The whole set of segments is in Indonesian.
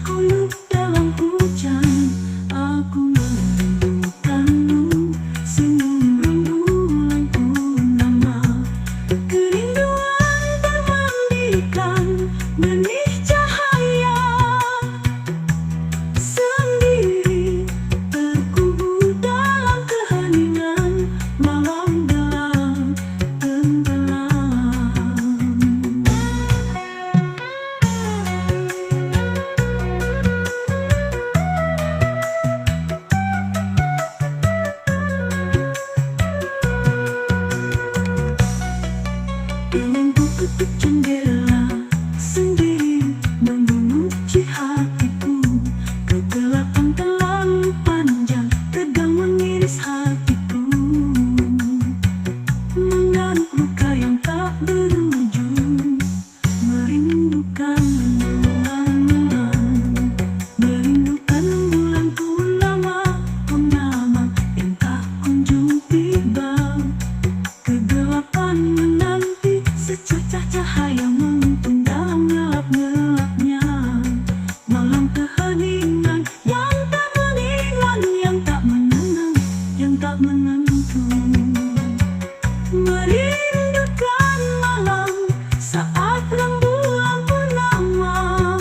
kuyup dalam hujan. Aku merindukanmu, senyum rembulan purnama. Kerinduan bermandikan benih cahaya. Sendiri terkubur dalam keheningan malam gelap tenggelam. Ingin ku tutup jendela sendiri, mengunci hatiku. Kegelapan terlalu panjang, tegang mengiris hatiku. Menggaruk luka yang tak berujung, merindukan bulan-bulan, merindukan bulan purnama, purnama yang tak kunjung tiba. Kegelapan menanti, secercah cahaya menuntun dalam gelap-gelapnya malam keheningan yang tak menenang, yang tak menenang, yang tak menentu. Merindukan malam saat rembulan purnama.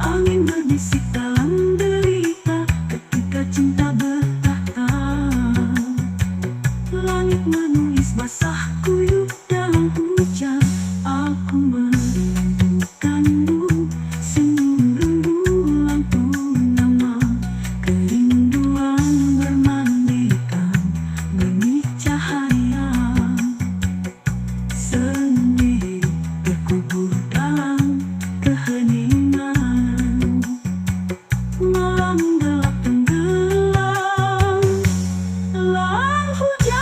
Angin berbisik dalam derita ketika cinta bertahta. Langit menulis basah kuyup dalam hujan. Aku merindukanmu, senyum rembulan purnama. Kerinduan bermandikan benih cahaya. Sendiri terkubur dalam keheningan malam gelap tenggelam dalam hujan.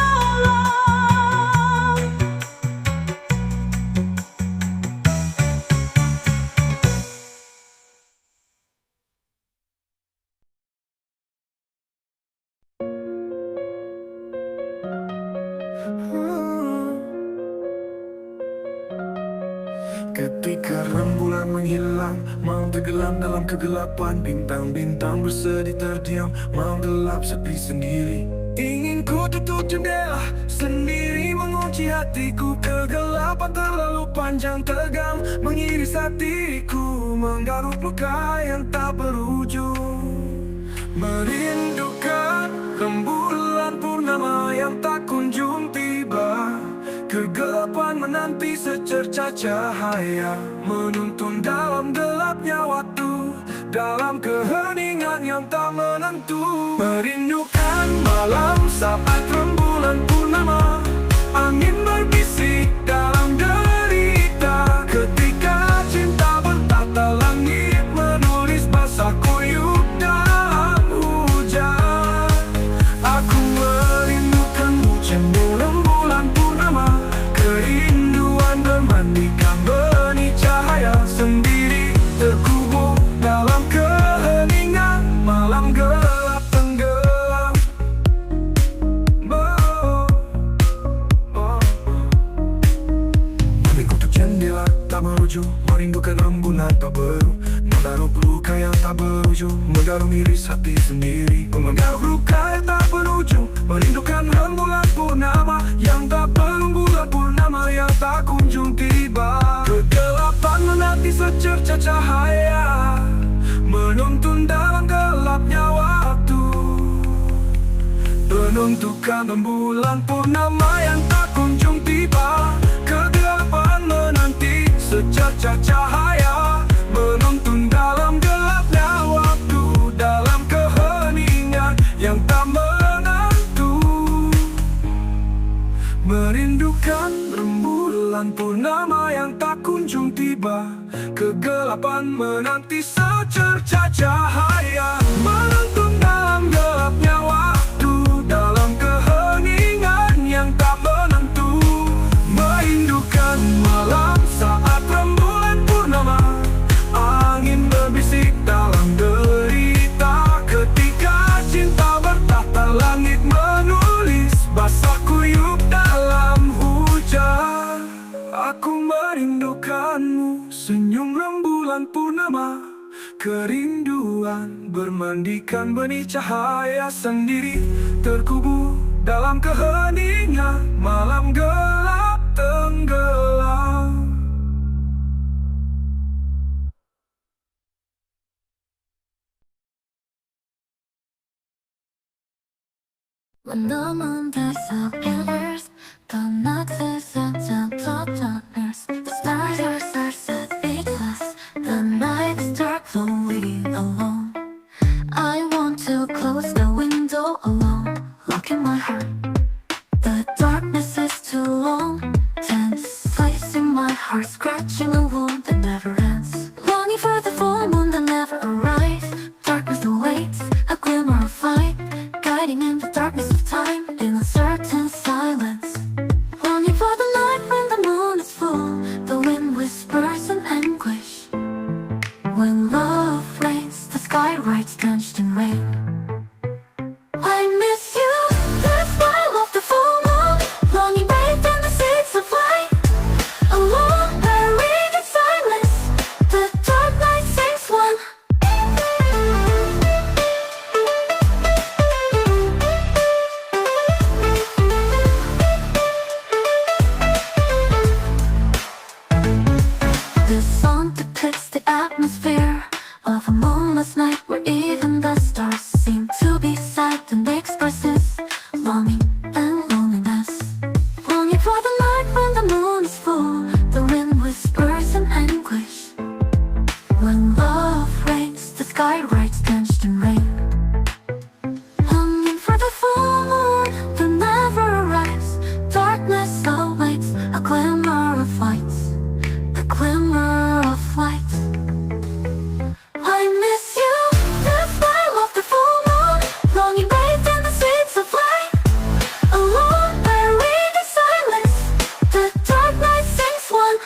Ketika rembulan menghilang, malam tenggelam dalam kegelapan. Bintang-bintang bersedih terdiam, malam gelap sepi sendiri. Ingin ku tutup jendela sendiri, mengunci hatiku. Kegelapan terlalu panjang, tegang mengiris hatiku. Menggaruk luka yang tak berujung, merindukan rembulan purnama yang tak kunjung tiba. Kegelapan menanti, secercah cahaya menuntun dalam gelapnya waktu, dalam keheningan yang tak menentu. Merindukan malam saat rembulan purnama. Angin berbisik dalam derita ketika cinta bertata. Langit menulis basah kuyup dalam hujan. Aku merindukanmu, cendera rembulan purnama. Kerinduan bermandikan benih cahaya. Sendiri terkubur dalam keheningan malam gelap tenggelam. Mengikuti jendela tak berujung, merindukan rembulan tak baru. Menggaruk luka yang tak berujung, menggaruk iris hati sendiri. Menggaruk luka yang tak berujung, merindukan rembulan purnama yang tak berumbulan purnama yang tak kunjung tiba. Kegelapan menanti, secercah cahaya menuntun dalam gelapnya waktu. Menentukan rembulan purnama yang tak kunjung tiba. Kegelapan menanti, secercah cahaya menuntun dalam gelapnya waktu, dalam keheningan yang tak menentu. Merindukan rembulan purnama yang tak kunjung tiba. Kegelapan menanti, secercah cahaya menuntun dalam gelapnya waktu, dalam keheningan yang tak menentu. Merindukan malam saat rembulan purnama. Angin berbisik dalam derita ketika cinta bertahta. Langit menulis basah kuyup dalam hujan. Aku merindukanmu, senyum rembulan purnama. kerinduan bermandikan benih cahaya sendiri, terkubur dalam keheningan malam gelap tenggelam. When the moon disappears, the night is into darkness. The stars are set because the night is dark, lonely, alone. I want to close the window alone, locking my heart. The darkness is too long, tense, placing my heart, scratching a wound that never ends. Longing for the full moon that never arrives. Darkness awaits, a glimmer of light, guiding in the darkness of time, in a certain silence. Longing for the night when the moon is full, the wind whispers in anguish. When love rains, the sky writes drenched in rain. I miss you, the smile of the full moon, longing bathed in the seeds of light. Alone, buried in silence, the dark night sings one. This song depicts the atmosphere of a moonless night, where even the stars seem to be sad and expresses longing and loneliness. Longing for the night when the moon is full, the wind whispers in anguish. When love rains, the sky writes drenched in rain. Longing for the full moon that never arrives. Darkness awaits, a glimmer of light, the glimmer of light. I miss you, the smile of the full moon, longing bathed in the seeds of light. Alone, buried in silence, the dark night sings one.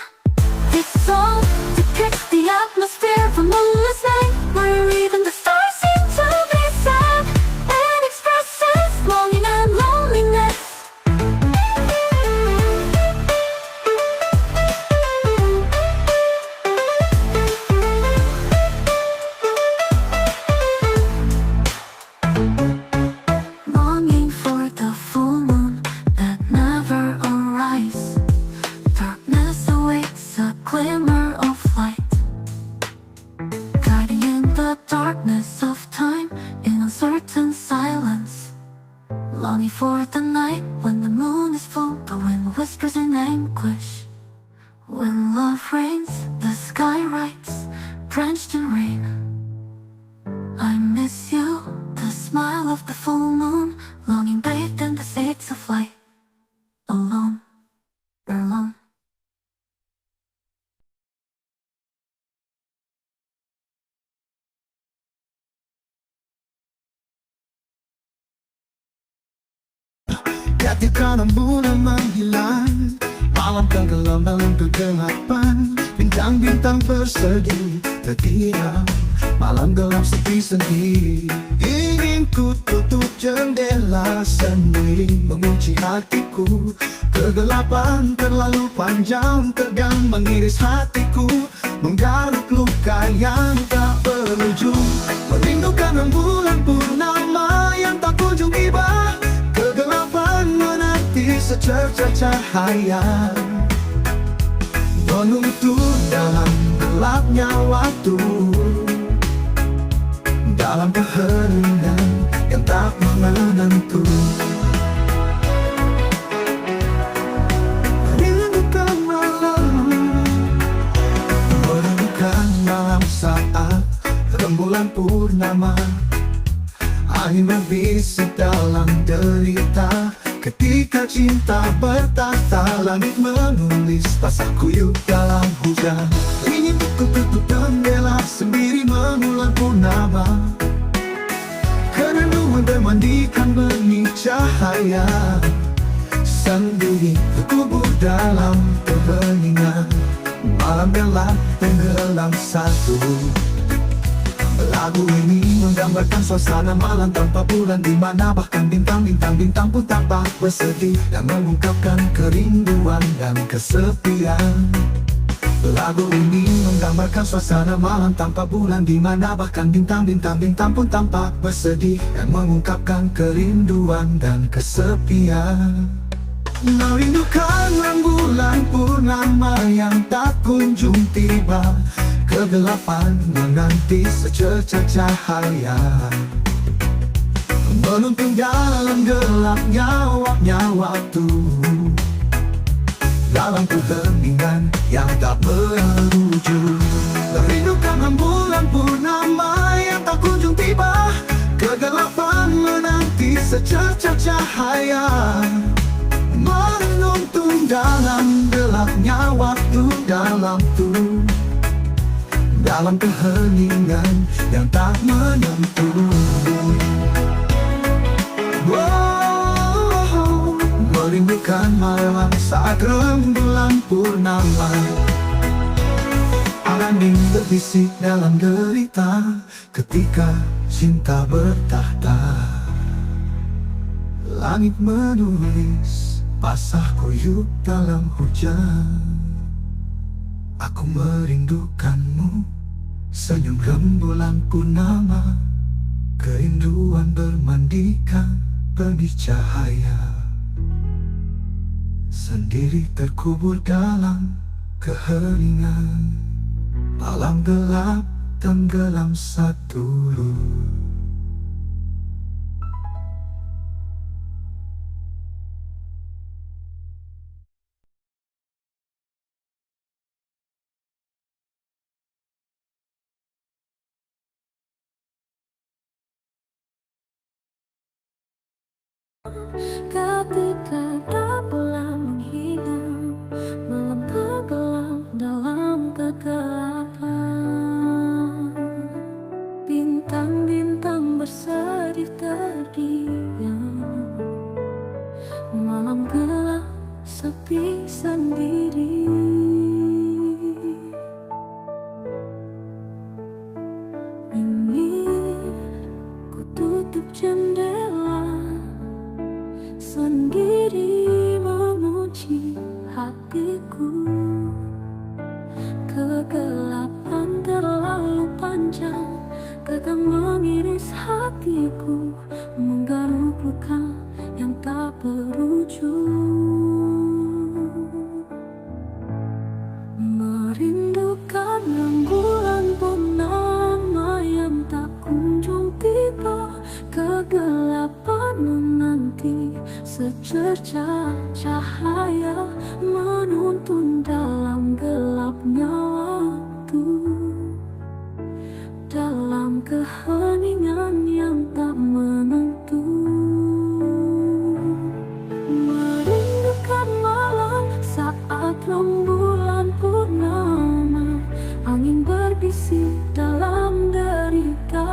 This song depicts the atmosphere of a moonless night, where even the stars seem to be sad, and expresses longing and loneliness. Longing for the full moon that never arrives. Darkness awaits, a glimmer of light, guiding in the darkness of time, in uncertain silence. Longing for the night when the moon is full, the wind whispers in anguish. When love rains, the sky writes, drenched in rain. I miss you, the smile of the full moon, longing bathed in the seeds of light. Alone, alone. Ketika rembulan menghilang, malam tenggelam dalam kegelapan. Bintang-bintang bersegi terdiam, malam gelap sepi sendiri. Ingin ku tutup jendela sendiri, mengunci hatiku. Kegelapan terlalu panjang, tegang mengiris hatiku, menggaruk luka yang tak berujung. Merindukan rembulan purnama yang tak kunjung tiba. Kegelapan menanti secercah cahaya, menuntut dalam gelapnya waktu, dalam keheningan yang tak menentu. Merindukan malam, merindukan malam saat rembulan purnama, angin berbisik dalam derita. Ketika cinta bertata, langit menulis pasal kuyup dalam hujan. Ingin ku tutup jendela sendiri mengulang purnama. Kerinduan bermandikan benih cahaya sendiri, terkubur dalam keheningan malam gelap tenggelam satu. Lagu ini menggambarkan suasana malam tanpa bulan, di mana bahkan bintang-bintang pun tampak bersedih, dan mengungkapkan kerinduan dan kesepian. Lagu ini menggambarkan suasana malam tanpa bulan, di mana bahkan bintang-bintang pun tampak bersedih, dan mengungkapkan kerinduan dan kesepian. Merindukan rembulan purnama yang tak kunjung tiba, kegelapan menanti secercah cahaya, menuntun dalam gelapnya waktu, dalam keheningan yang tak berujung. Merindukan rembulan purnama yang tak kunjung tiba, kegelapan menanti secercah cahaya, menuntun dalam gelapnya waktu, dalam keheningan yang tak menentu. Merindukan malam saat rembulan purnama, angin berbisik dalam derita, ketika cinta bertahta. Langit menulis basah kuyup dalam hujan. Aku merindukanmu, senyum rembulan purnama, kerinduan bermandikan benih cahaya. Sendiri terkubur dalam keheningan, malam gelap tenggelam satu. Ketika tak pula menghilang, malam tenggelam dalam kegelapan. Bintang-bintang bersedih terdiam, malam gelap sepi sendiri. Ingin ku tutup jendela, sendiri memuji hatiku. Kegelapan terlalu panjang, gegap mengiris hatiku, menggaruk luka yang tak berujung. Merindukan rembulan purnama yang tak kunjung tiba, kegelapan menanti secercah cahaya, menuntun dalam gelapnya waktu, dalam keheningan yang tak menentu. Merindukan malam saat rembulan purnama, angin berbisik dalam derita,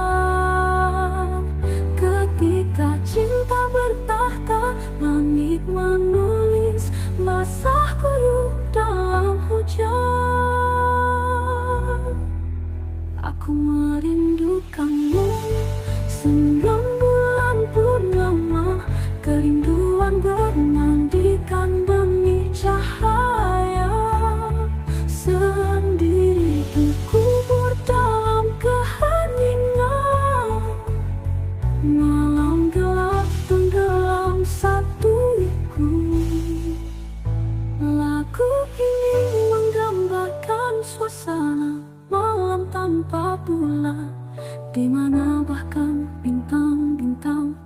ketika cinta bertahta. Langit menulis basah kuyup dalam hujan. Aku merindukanmu, senyum bulan purnama, kerinduan bermandikan benih cahaya. Sendiri terkubur dalam keheningan, malam gelap tenggelam satuku. Lagu ini menggambarkan suasana malam tanpa bulan, di mana bahkan bintang-bintang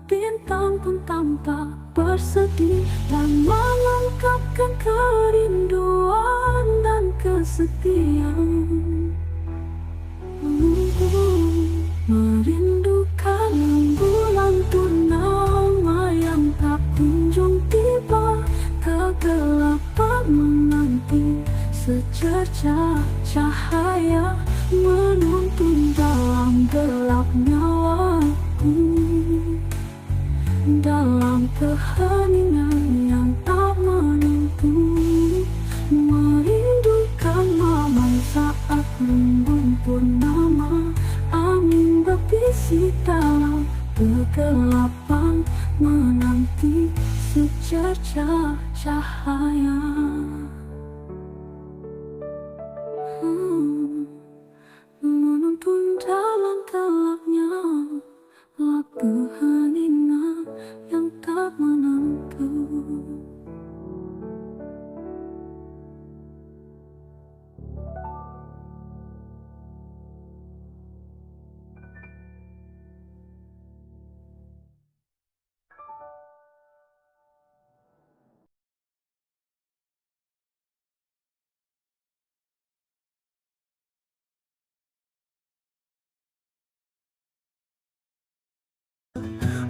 pun tampak bersedih, dan mengungkapkan kerinduan dan kesetiaan. Merindukan rembulan purnama yang tak kunjung tiba, kegelapan menanti secercah cahaya, menuntun dalam gelapnya waktu, dalam keheningan yang tak menentu. Merindukan malam saat rembulan purnama, angin berbisik dalam kegelapan, menanti secercah cahaya.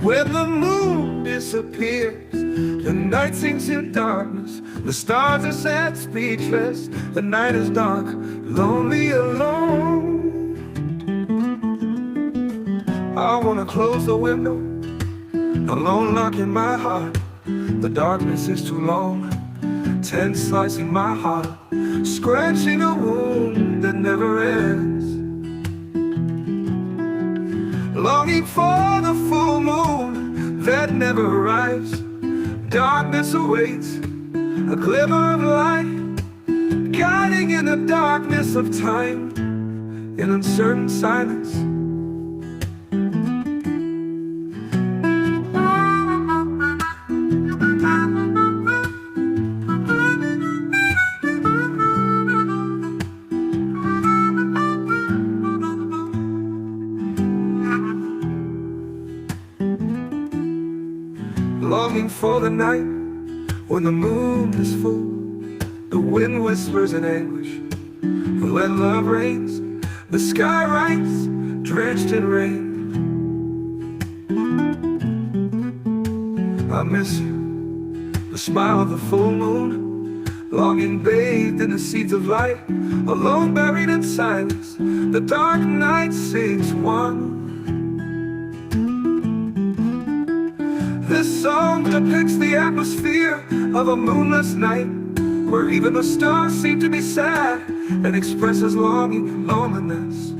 When the moon disappears, the night sinks in darkness. The stars are sad, speechless. The night is dark, lonely, alone. I wanna close the window, alone, locking my heart. The darkness is too long, tense, slicing my heart, scratching a wound that never ends. Longing for the full moon that never arrives. Darkness awaits, a glimmer of light, guiding in the darkness of time, in uncertain silence. Longing for the night when the moon is full, the wind whispers in anguish. When love reigns, the sky writes, drenched in rain. I miss you, the smile of the full moon, longing bathed in the seeds of light, alone buried in silence. The dark night sings one. This song depicts the atmosphere of a moonless night, where even the stars seem to be sad, and expresses longing and loneliness.